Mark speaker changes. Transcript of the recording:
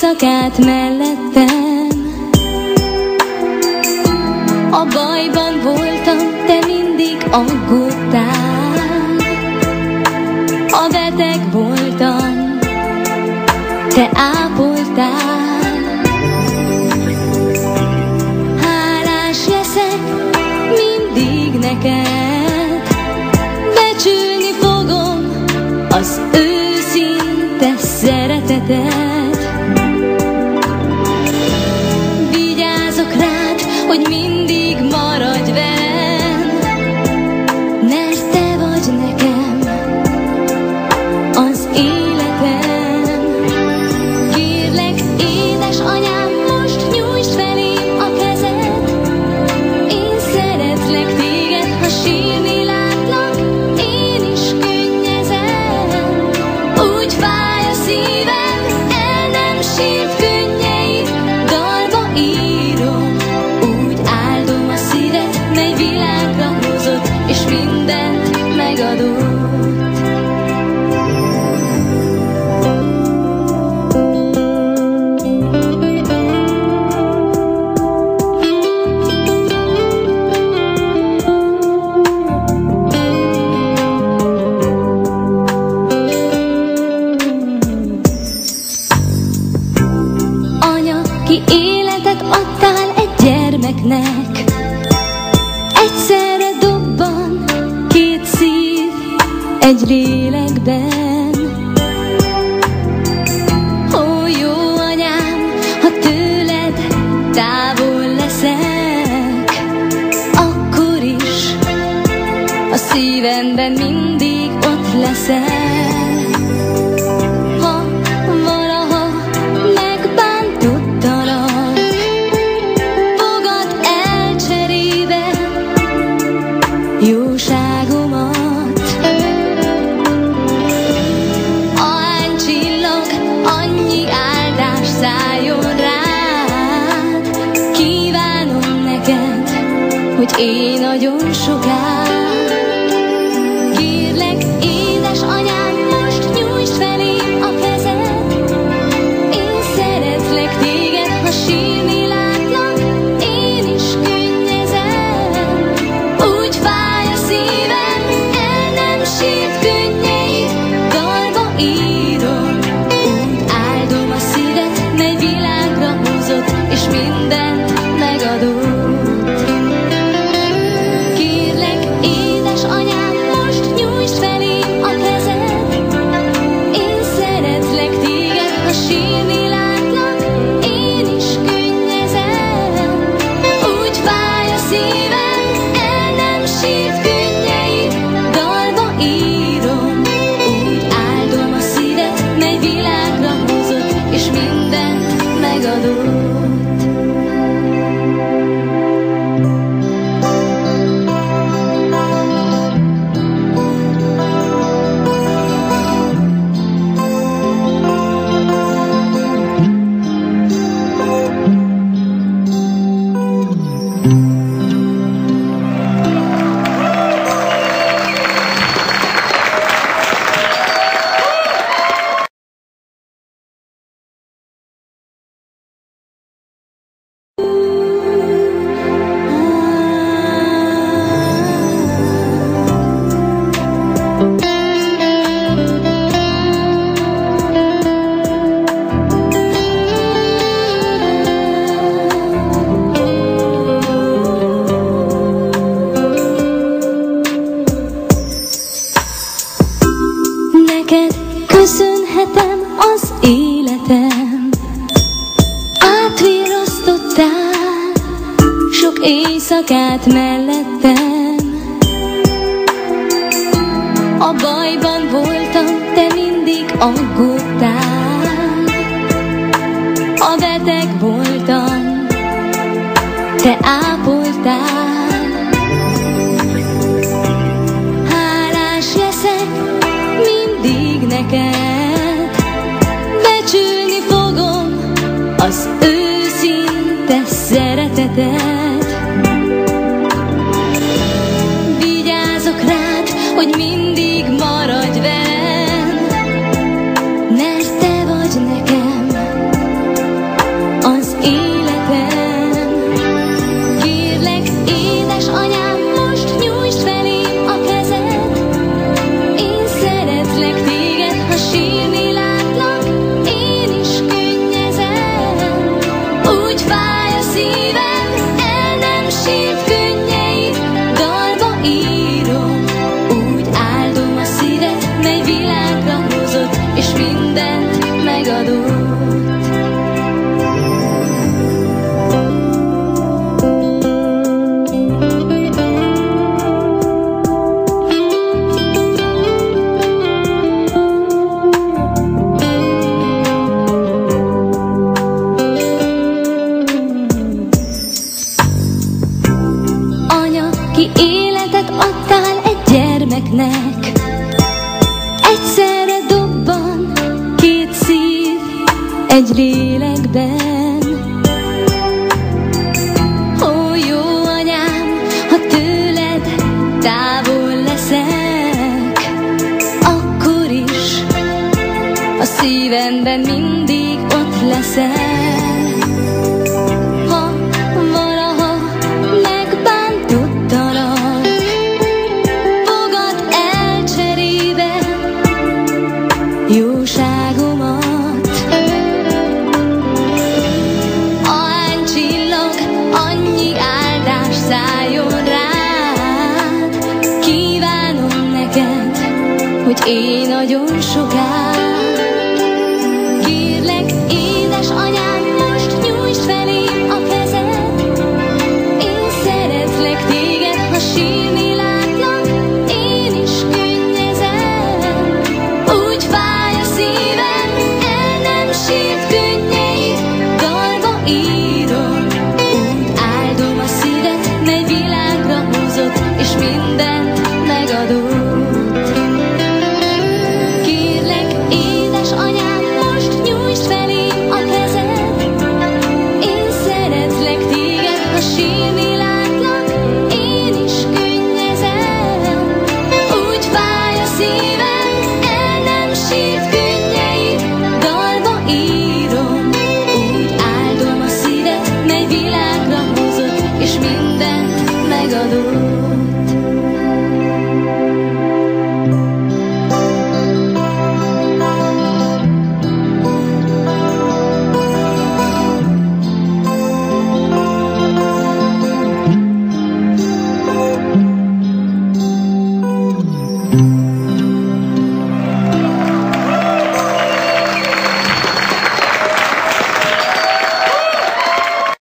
Speaker 1: éjszakát mellettem. A bajban voltam, te mindig aggódtál. A beteg voltam, te ápoltál. Hálás leszek mindig neked, becsülni fogom az őszinte szeretetet. Vigyázok rád, hogy mindig maradj velem, mert te vagy nekem az életem. Kérlek, édesanyám, most nyújtsd felém a kezed. Én szeretlek téged, ha sírni látlak, én is könnyezem. Úgy fáj a szívem, el nem sírt könnyeit, dalba írom. Úgy áldom a szívet, mely világra hozott, és mindent megadott. Anya, ki életet adtál egy gyermeknek, egyszerre dobban két szív egy lélekben. Ó, jó anyám, ha tőled távol leszek, akkor is a szívemben mindig ott leszel. Ha valaha megbántottalak, fogad el cserébe jóságomat. Ahány csillag, annyi áldás szálljon rád. Kívánom neked, hogy élj nagyon sokáig. Kérlek, édesanyám, most nyújtsd felém a kezed. Én szeretlek téged, ha sírni látlak, én is könnyezem. Úgy fáj a szívem, el nem sírt könnyeit, dalba írom. Úgy áldom a szívet, mely világra hozott, és mindent megadott. Kérlek, édesanyám, most nyújtsd felém a kezed. Én szeretlek téged, ha sírni látlak, én is könnyezem. Úgy fáj a szívem, el nem sírt könnyeit, dalba írom. Úgy áldom a szívet, mely világra hozott, és mindent megadott. Neked köszönhetem az életem, átvirasztottál sok éjszakát mellettem. A bajban voltam, te mindig aggódtál. A beteg voltam, te ápoltál. Hálás leszek mindig neked, becsülni fogom az őszinte szeretetet. Vigyázok rád, hogy mindig maradj velem, mert te vagy nekem megadott. Ki életet adtál egy gyermeknek, egyszerre dobban két szív egy lélekben. Ó, jó anyám, ha tőled távol leszek, akkor is a szívemben mindig ott leszel. Jóságomat ahány csillag, annyi áldás szálljon rád. Kívánom neked, hogy élj nagyon sokáig. Kérlek, édes anyám, most nyújtsd felém a kezed. Én szeretlek téged, ha sírni látlak, én is könnyezem. Úgy fáj a szívem, el nem sírt könnyeit, dalba írom. Úgy áldom a szívet, mely világra hozott, és mindent megadott. Kérlek, édes anyám, most nyújtsd felém a kezed. Én szeretlek téged, ha sírni látlak, én is könnyezem. Úgy fáj a szívem, el nem sírt könnyeit, dalba írom. Úgy áldom a szívet, mely világra hozott, és mindent megadott.